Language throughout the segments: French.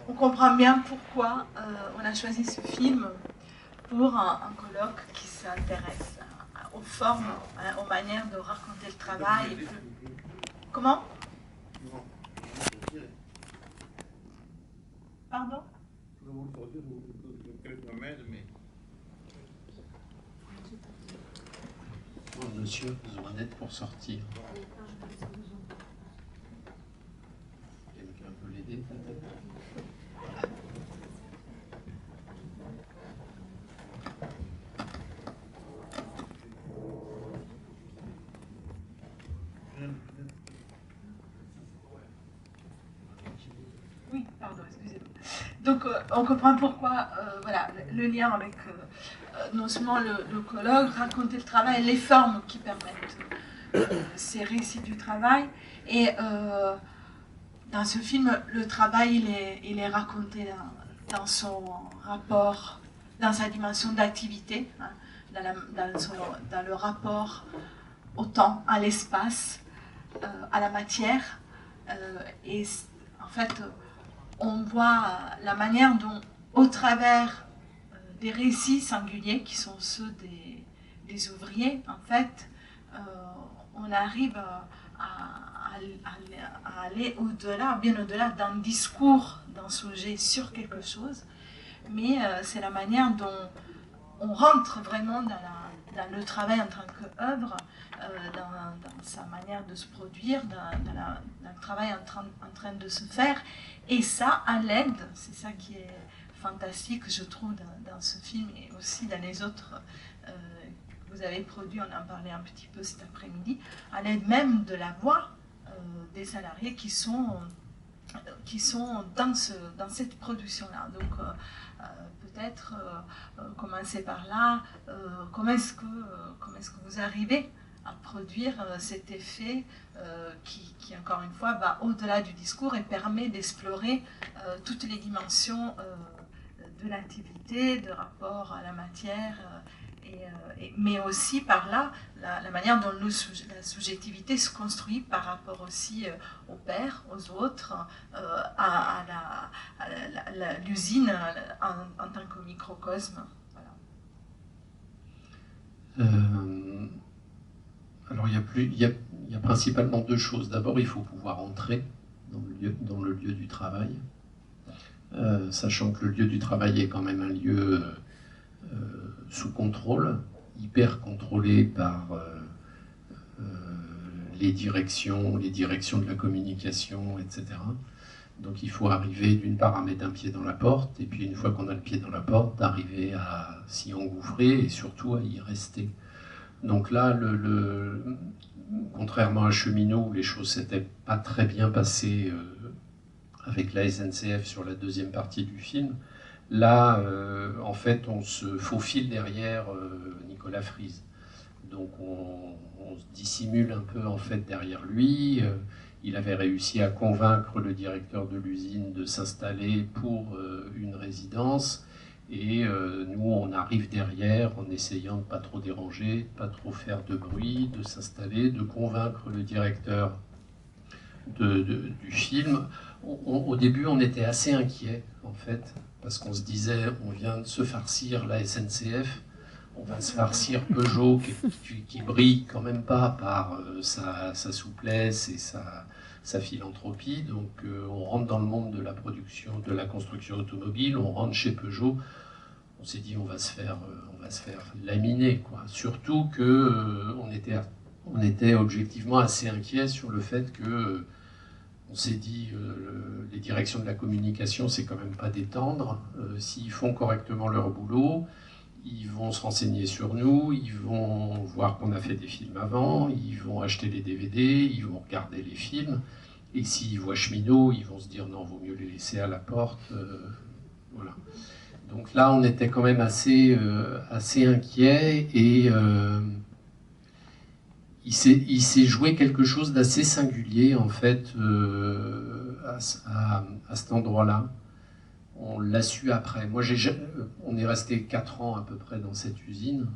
on comprend bien pourquoi on a choisi ce film pour un colloque qui s'intéresse aux formes, aux manières de raconter le travail. Comment? Pardon? Oh, monsieur, besoin d'aide pour sortir. Quelqu'un peut l'aider peut-être? Oui, pardon, excusez-moi. Donc, on comprend pourquoi, voilà, le lien avec non seulement le colloque, raconter le travail, les formes qui permettent ces récits du travail. Et dans ce film, le travail, il est raconté dans son rapport, dans sa dimension d'activité, hein, dans le rapport au temps, à l'espace, à la matière. Et en fait, on voit la manière dont, au travers des récits singuliers, qui sont ceux des ouvriers, en fait, on arrive à aller au-delà, bien au-delà d'un discours, d'un sujet sur quelque chose, mais c'est la manière dont on rentre vraiment dans le travail en tant qu'œuvre, dans sa manière de se produire, dans le travail en train de se faire, et ça à l'aide, c'est ça qui est fantastique, je trouve, dans ce film et aussi dans les autres que vous avez produits, on en parlait un petit peu cet après-midi, à l'aide même de la voix des salariés qui sont dans cette production-là. Donc, peut-être commencer par là. Comment est-ce que vous arrivez à produire cet effet qui, encore une fois, va au-delà du discours et permet d'explorer toutes les dimensions de l'activité, de rapport à la matière, mais aussi par là, la manière dont la subjectivité se construit par rapport aussi aux pairs, aux autres, à l'usine en tant que microcosme. Voilà. Alors il y a principalement deux choses. D'abord, il faut pouvoir entrer dans le lieu du travail, sachant que le lieu du travail est quand même un lieu sous contrôle, hyper contrôlé par les directions de la communication, etc. Donc il faut arriver d'une part à mettre un pied dans la porte, et puis une fois qu'on a le pied dans la porte, d'arriver à s'y engouffrer et surtout à y rester. Donc là, contrairement à Cheminot, où les choses s'étaient pas très bien passées avec la SNCF sur la deuxième partie du film, là, en fait, on se faufile derrière Nicolas Frise. Donc on se dissimule un peu en fait derrière lui. Il avait réussi à convaincre le directeur de l'usine de s'installer pour une résidence. Et nous, on arrive derrière en essayant de ne pas trop déranger, de ne pas trop faire de bruit, de s'installer, de convaincre le directeur du film. Au début, on était assez inquiets, en fait, parce qu'on se disait, on vient de se farcir la SNCF, on va se farcir Peugeot, qui brille quand même pas par sa souplesse et sa philanthropie. Donc on rentre dans le monde de la production, de la construction automobile, on rentre chez Peugeot, on s'est dit on va se faire laminer, quoi. Surtout que on était objectivement assez inquiets sur le fait que on s'est dit les directions de la communication, c'est quand même pas détendre. S'ils font correctement leur boulot, ils vont se renseigner sur nous, ils vont voir qu'on a fait des films avant, ils vont acheter les DVD, ils vont regarder les films. Et s'ils voient Cheminot, ils vont se dire non, vaut mieux les laisser à la porte. Voilà. Donc là, on était quand même assez inquiets et il s'est joué quelque chose d'assez singulier en fait à cet endroit-là. On l'a su après. Moi, on est resté 4 ans à peu près dans cette usine.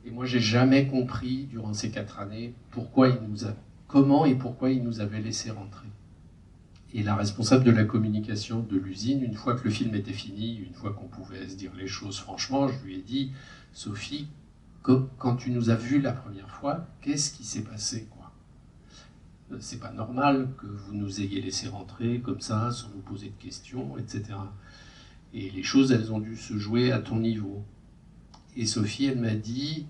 Et moi, j'ai jamais compris, durant ces 4 années, comment et pourquoi il nous avait laissé rentrer. Et la responsable de la communication de l'usine, une fois que le film était fini, une fois qu'on pouvait se dire les choses franchement, je lui ai dit, Sophie, quand tu nous as vus la première fois, qu'est-ce qui s'est passé, quoi? C'est pas normal que vous nous ayez laissé rentrer comme ça, sans nous poser de questions, etc. Et les choses, elles ont dû se jouer à ton niveau. Et Sophie, elle m'a dit,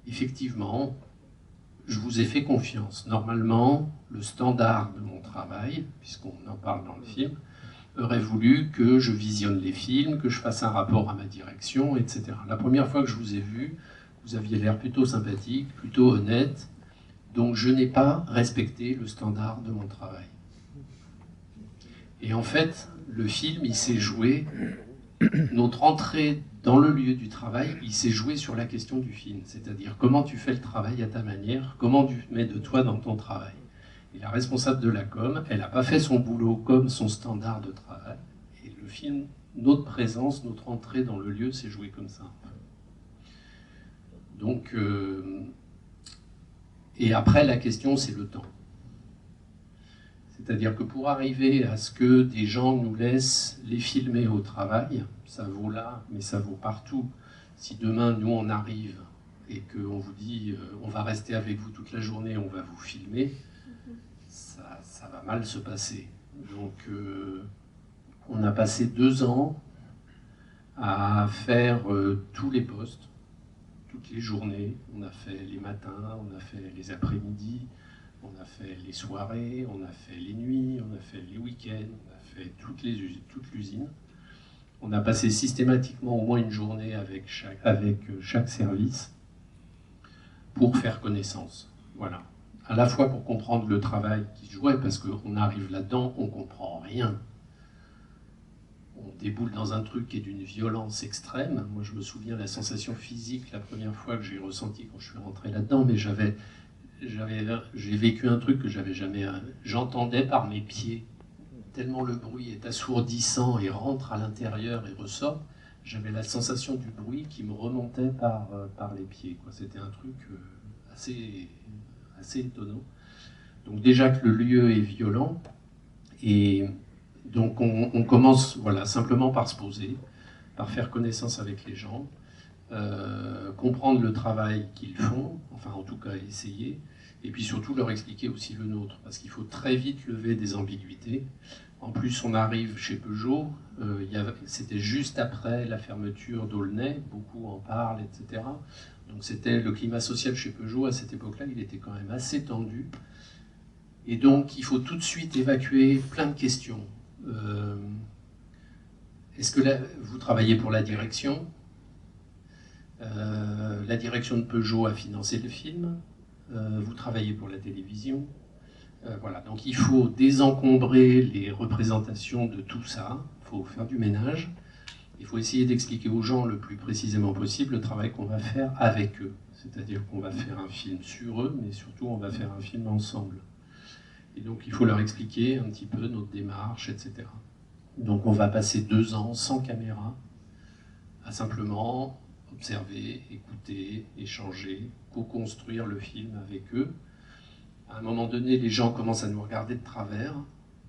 effectivement, je vous ai fait confiance. Normalement, le standard de mon travail, puisqu'on en parle dans le film, aurait voulu que je visionne les films, que je fasse un rapport à ma direction, etc. La première fois que je vous ai vu, vous aviez l'air plutôt sympathique, plutôt honnête, donc je n'ai pas respecté le standard de mon travail. Et en fait, le film, il s'est joué, notre entrée dans le lieu du travail, il s'est joué sur la question du film, c'est-à-dire comment tu fais le travail à ta manière, comment tu mets de toi dans ton travail. Et la responsable de la com, elle n'a pas fait son boulot comme son standard de travail, et le film, notre présence, notre entrée dans le lieu s'est jouée comme ça. Donc, et après la question, c'est le temps. C'est-à-dire que pour arriver à ce que des gens nous laissent les filmer au travail, ça vaut là, mais ça vaut partout. Si demain, nous, on arrive et qu'on vous dit on va rester avec vous toute la journée, on va vous filmer, ça va mal se passer. Donc, on a passé 2 ans à faire tous les postes, toutes les journées. On a fait les matins, on a fait les après-midi, on a fait les soirées, on a fait les nuits, on a fait les week-ends, on a fait toute l'usine. On a passé systématiquement au moins une journée avec chaque service pour faire connaissance. Voilà. À la fois pour comprendre le travail qui se jouait, parce qu'on arrive là-dedans, on ne comprend rien. On déboule dans un truc qui est d'une violence extrême. Moi, je me souviens de la sensation physique la première fois que j'ai ressentie quand je suis rentré là-dedans, mais j'ai vécu un truc que j'avais jamais... J'entendais par mes pieds, tellement le bruit est assourdissant et rentre à l'intérieur et ressort, j'avais la sensation du bruit qui me remontait par les pieds. C'était un truc assez étonnant. Donc déjà que le lieu est violent, et donc on commence simplement par se poser, par faire connaissance avec les gens, comprendre le travail qu'ils font, enfin en tout cas essayer, et puis surtout leur expliquer aussi le nôtre, parce qu'il faut très vite lever des ambiguïtés. En plus, on arrive chez Peugeot, c'était juste après la fermeture d'Aulnay, beaucoup en parlent, etc. Donc c'était le climat social chez Peugeot à cette époque-là, il était quand même assez tendu. Et donc il faut tout de suite évacuer plein de questions. Est-ce que vous travaillez pour la direction ? La direction de Peugeot a financé le film. Vous travaillez pour la télévision. Voilà, donc il faut désencombrer les représentations de tout ça, il faut faire du ménage, il faut essayer d'expliquer aux gens le plus précisément possible le travail qu'on va faire avec eux. C'est-à-dire qu'on va faire un film sur eux, mais surtout on va faire un film ensemble. Et donc il faut leur expliquer un petit peu notre démarche, etc. Donc on va passer 2 ans sans caméra, à simplement observer, écouter, échanger, co-construire le film avec eux. À un moment donné, les gens commencent à nous regarder de travers,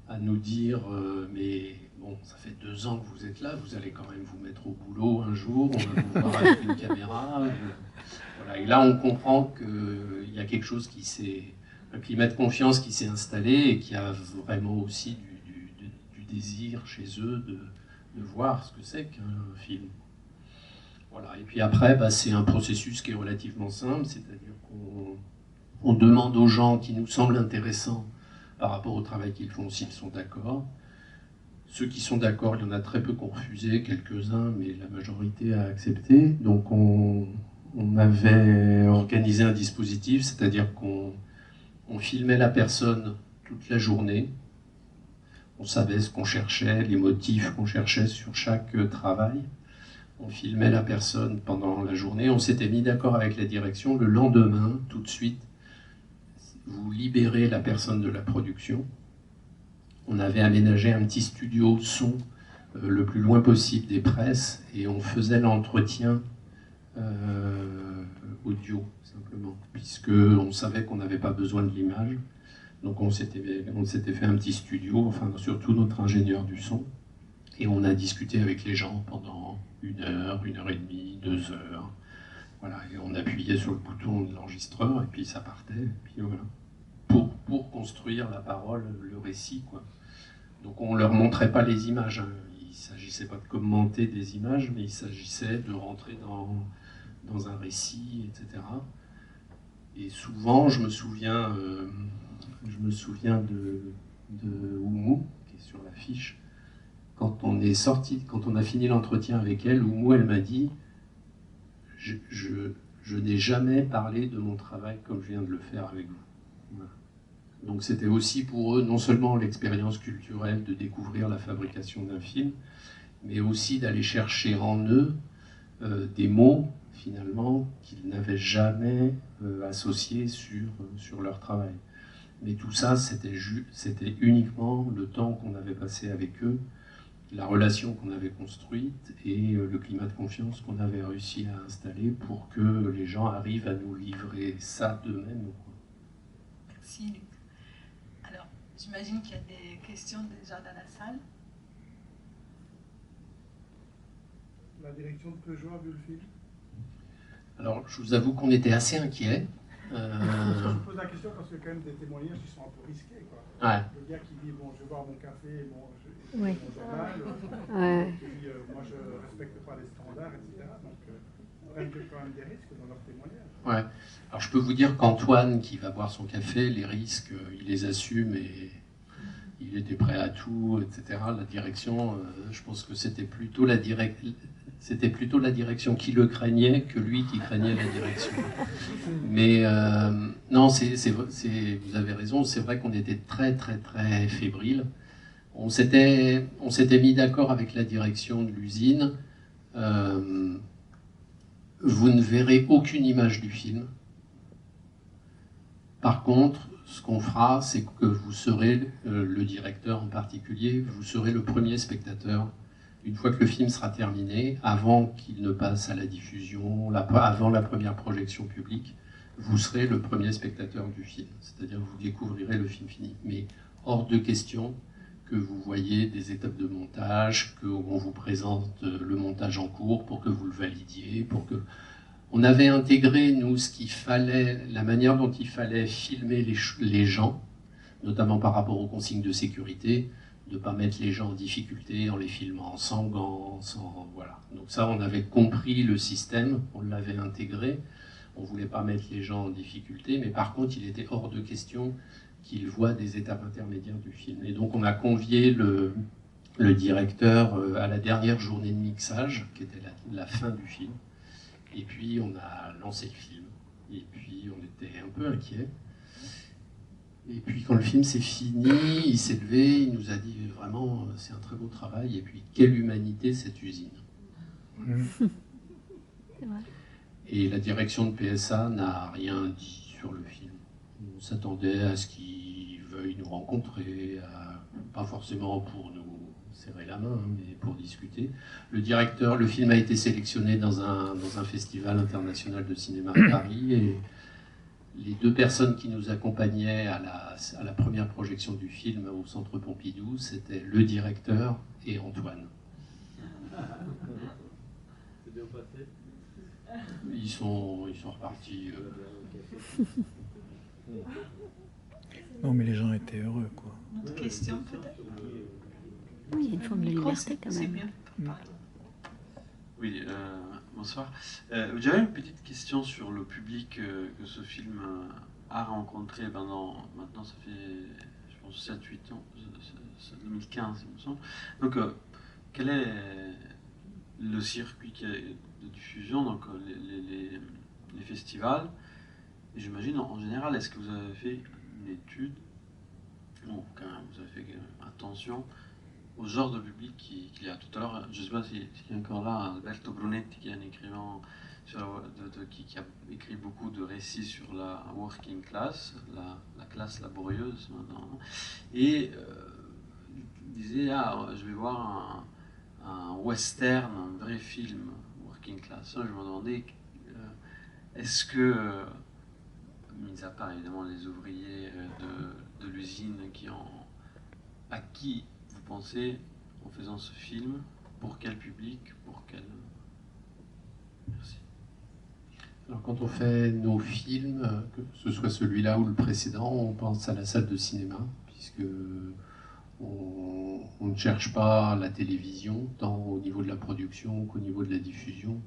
à nous dire mais bon, ça fait 2 ans que vous êtes là, vous allez quand même vous mettre au boulot un jour, on va vous voir avec une caméra. Voilà. Et là, on comprend qu'il y a quelque chose un climat de confiance qui s'est installé et qu'il y a vraiment aussi du désir chez eux de voir ce que c'est qu'un film. Voilà. Et puis après, c'est un processus qui est relativement simple, c'est-à-dire qu'on demande aux gens qui nous semblent intéressants par rapport au travail qu'ils font s'ils sont d'accord. Ceux qui sont d'accord, il y en a très peu qui ont refusé, quelques-uns, mais la majorité a accepté. Donc on avait organisé un dispositif, c'est-à-dire qu'on filmait la personne toute la journée. On savait ce qu'on cherchait, les motifs qu'on cherchait sur chaque travail. On filmait la personne pendant la journée. On s'était mis d'accord avec la direction. Le lendemain, tout de suite, vous libérez la personne de la production. On avait aménagé un petit studio son le plus loin possible des presses et on faisait l'entretien audio, simplement, puisqu'on savait qu'on n'avait pas besoin de l'image. Donc on s'était fait un petit studio, enfin surtout notre ingénieur du son, et on a discuté avec les gens pendant 1 heure et demie, 2 heures. Voilà, et on appuyait sur le bouton de l'enregistreur et puis ça partait, et puis voilà. Pour construire la parole, le récit, quoi. Donc on ne leur montrait pas les images, hein. Il ne s'agissait pas de commenter des images, mais il s'agissait de rentrer dans un récit, etc. Et souvent, je me souviens de Oumou, qui est sur l'affiche. Quand on est sorti, quand on a fini l'entretien avec elle, Oumou, elle m'a dit je n'ai jamais parlé de mon travail comme je viens de le faire avec vous. Voilà. Donc c'était aussi pour eux non seulement l'expérience culturelle de découvrir la fabrication d'un film, mais aussi d'aller chercher en eux des mots finalement qu'ils n'avaient jamais associés sur leur travail. Mais tout ça, c'était uniquement le temps qu'on avait passé avec eux, la relation qu'on avait construite et le climat de confiance qu'on avait réussi à installer pour que les gens arrivent à nous livrer ça d'eux-mêmes. Merci Luc. Alors, j'imagine qu'il y a des questions déjà dans la salle. La direction de Peugeot a vu le film? Alors, je vous avoue qu'on était assez inquiets. Je me pose la question parce qu'il y a quand même des témoignages qui sont un peu risqués, quoi. Ouais. Le gars qui dit, bon, je vais boire mon café, Oui. mon journal, Ouais. et puis moi je ne respecte pas les standards, etc. Donc, ils prennent quand même des risques dans leurs témoignages. Ouais. Alors, je peux vous dire qu'Antoine, qui va boire son café, les risques, il les assume et il était prêt à tout, etc. La direction, je pense que c'était plutôt la direction qui le craignait que lui qui craignait la direction. Mais non, vous avez raison, c'est vrai qu'on était très très très fébrile. On s'était mis d'accord avec la direction de l'usine. Vous ne verrez aucune image du film. Par contre, ce qu'on fera, c'est que vous serez, le directeur en particulier, vous serez le premier spectateur une fois que le film sera terminé, avant qu'il ne passe à la diffusion, avant la première projection publique, vous serez le premier spectateur du film. C'est-à-dire que vous découvrirez le film fini. Mais hors de question que vous voyez des étapes de montage, qu'on vous présente le montage en cours pour que vous le validiez, pour que... On avait intégré, nous, ce qu'il fallait, la manière dont il fallait filmer les gens, notamment par rapport aux consignes de sécurité, de ne pas mettre les gens en difficulté en les filmant sans gants, sans... Voilà. Donc ça, on avait compris le système, on l'avait intégré, on ne voulait pas mettre les gens en difficulté, mais par contre, il était hors de question qu'ils voient des étapes intermédiaires du film. Et donc on a convié le directeur à la dernière journée de mixage, qui était la fin du film, et puis on a lancé le film, et puis on était un peu inquiets. Et puis quand le film s'est fini, il s'est levé, il nous a dit vraiment c'est un très beau travail, et puis quelle humanité cette usine. C'est vrai. Et la direction de PSA n'a rien dit sur le film. On s'attendait à ce qu'ils veuillent nous rencontrer, pas forcément pour nous serrer la main, mais pour discuter. Le film a été sélectionné dans un festival international de cinéma à Paris, et les deux personnes qui nous accompagnaient à la première projection du film au Centre Pompidou, c'était le directeur et Antoine. C'est bien passé. Ils sont repartis. Non, mais les gens étaient heureux, quoi. Une autre question peut-être? Oui, il y a une forme de liberté quand C'est même. bien. Oui, bonsoir. J'avais une petite question sur le public que ce film a rencontré maintenant ça fait, je pense, 7-8 ans, c'est 2015, il me semble. Donc, quel est le circuit de diffusion, donc les festivals? Et j'imagine, en général, est-ce que vous avez fait une étude, ou quand même, vous avez fait attention au genre de public qu'il y a tout à l'heure? Je ne sais pas s'il y a encore là Alberto Brunetti, qui est un écrivain qui a écrit beaucoup de récits sur la working class, la classe laborieuse maintenant, et il disait je vais voir un western, un vrai film working class. Je me demandais est-ce que, mis à part évidemment les ouvriers de l'usine à qui vous pensez en faisant ce film, pour quel public, pour quel... Merci. Alors quand on fait nos films, que ce soit celui-là ou le précédent, on pense à la salle de cinéma, puisque on ne cherche pas la télévision, tant au niveau de la production qu'au niveau de la diffusion.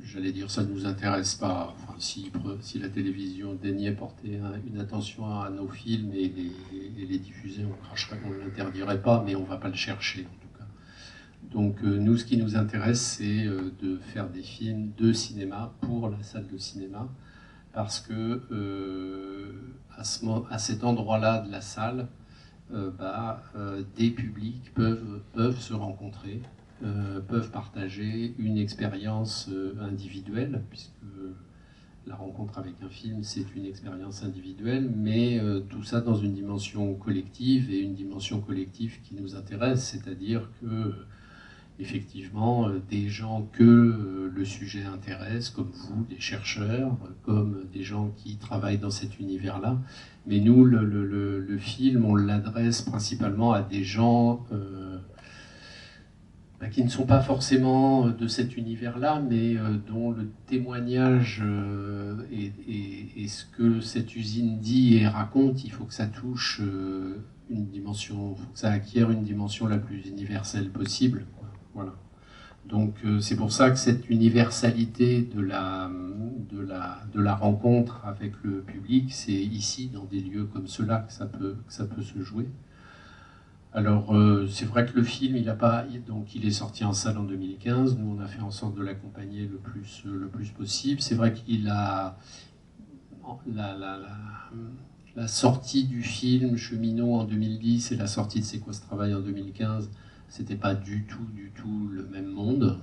J'allais dire, ça ne nous intéresse pas. Enfin, si la télévision daignait porter une attention à nos films et les diffuser, on ne l'interdirait pas, mais on ne va pas le chercher en tout cas. Donc nous, ce qui nous intéresse, c'est de faire des films de cinéma pour la salle de cinéma, parce que à cet endroit-là de la salle, des publics peuvent se rencontrer, peuvent partager une expérience individuelle, puisque la rencontre avec un film, c'est une expérience individuelle, mais tout ça dans une dimension collective, et une dimension collective qui nous intéresse, c'est-à-dire que effectivement, des gens que le sujet intéresse, comme vous, des chercheurs, comme des gens qui travaillent dans cet univers-là. Mais nous, le film, on l'adresse principalement à des gens qui ne sont pas forcément de cet univers-là, mais dont le témoignage et ce que cette usine dit et raconte, il faut que ça touche une dimension, il faut que ça acquiert une dimension la plus universelle possible. Voilà. Donc c'est pour ça que cette universalité de la rencontre avec le public, c'est ici, dans des lieux comme cela, que ça peut se jouer. Alors c'est vrai que le film, il est sorti en salle en 2015. Nous, on a fait en sorte de l'accompagner le plus possible. C'est vrai qu'il a la sortie du film Cheminot en 2010 et la sortie de C'est quoi ce travail en 2015. C'était pas du tout le même monde.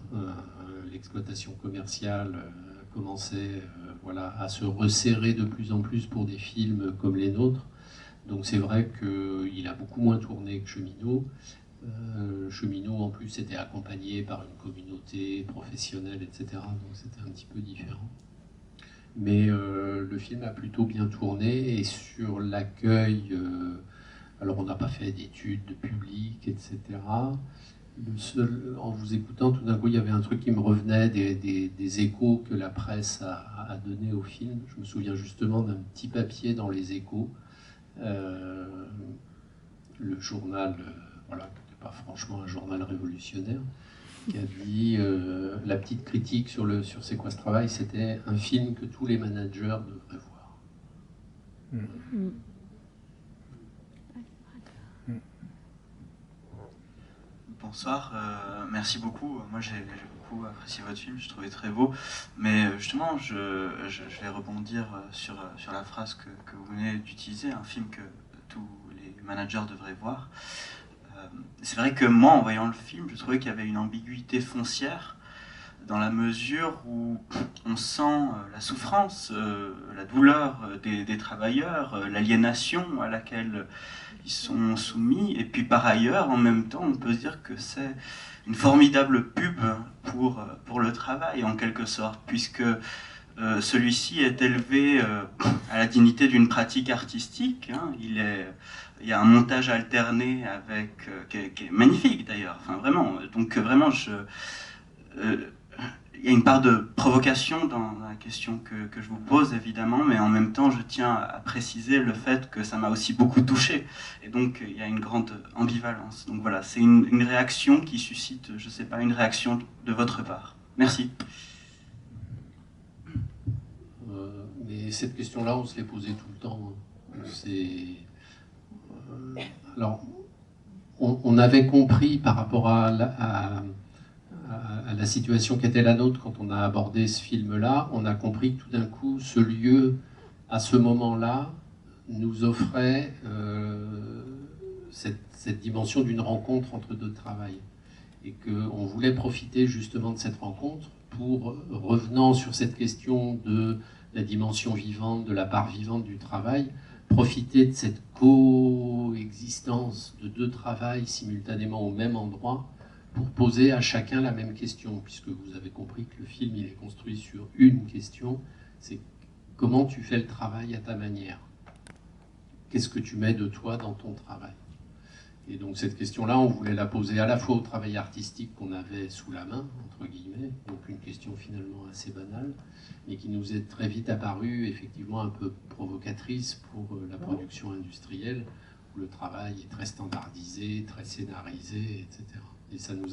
L'exploitation commerciale commençait à se resserrer de plus en plus pour des films comme les nôtres. Donc c'est vrai qu'il a beaucoup moins tourné que Cheminot. Cheminot, en plus, était accompagné par une communauté professionnelle, etc. Donc c'était un petit peu différent. Mais le film a plutôt bien tourné, et sur l'accueil... alors on n'a pas fait d'études de public, etc. En vous écoutant, tout d'un coup, il y avait un truc qui me revenait, des échos que la presse a donné au film. Je me souviens justement d'un petit papier dans les Échos, le journal, qui n'était pas franchement un journal révolutionnaire, qui a dit, la petite critique sur C'est quoi ce travail, c'était un film que tous les managers devraient voir. Bonsoir, merci beaucoup. Moi j'ai beaucoup apprécié votre film, je le trouvais très beau. Mais justement, je vais rebondir sur la phrase que vous venez d'utiliser, un film que tous les managers devraient voir. C'est vrai que moi, en voyant le film, je trouvais qu'il y avait une ambiguïté foncière, dans la mesure où on sent la souffrance, la douleur des travailleurs, l'aliénation à laquelle ils sont soumis, et puis par ailleurs, en même temps, on peut se dire que c'est une formidable pub pour le travail, en quelque sorte, puisque celui-ci est élevé à la dignité d'une pratique artistique. Hein. Il y a un montage alterné qui est magnifique d'ailleurs, enfin vraiment. Donc vraiment, il y a une part de provocation dans la question que je vous pose, évidemment, mais en même temps, je tiens à préciser le fait que ça m'a aussi beaucoup touché. Et donc, il y a une grande ambivalence. Donc voilà, c'est une réaction qui suscite, je ne sais pas, une réaction de votre part. Merci. Mais cette question-là, on se l'est posée tout le temps. Alors, on avait compris par rapport à la situation qui était la nôtre quand on a abordé ce film-là, on a compris que tout d'un coup, ce lieu, à ce moment-là, nous offrait cette dimension d'une rencontre entre deux travails. Et qu'on voulait profiter justement de cette rencontre pour, revenant sur cette question de la dimension vivante, de la part vivante du travail, profiter de cette coexistence de deux travails simultanément au même endroit, pour poser à chacun la même question, puisque vous avez compris que le film il est construit sur une question, c'est comment tu fais le travail à ta manière? Qu'est-ce que tu mets de toi dans ton travail? Et donc cette question-là, on voulait la poser à la fois au travail artistique qu'on avait sous la main, entre guillemets, donc une question finalement assez banale, mais qui nous est très vite apparue effectivement un peu provocatrice pour la production industrielle, où le travail est très standardisé, très scénarisé, etc. Et ça nous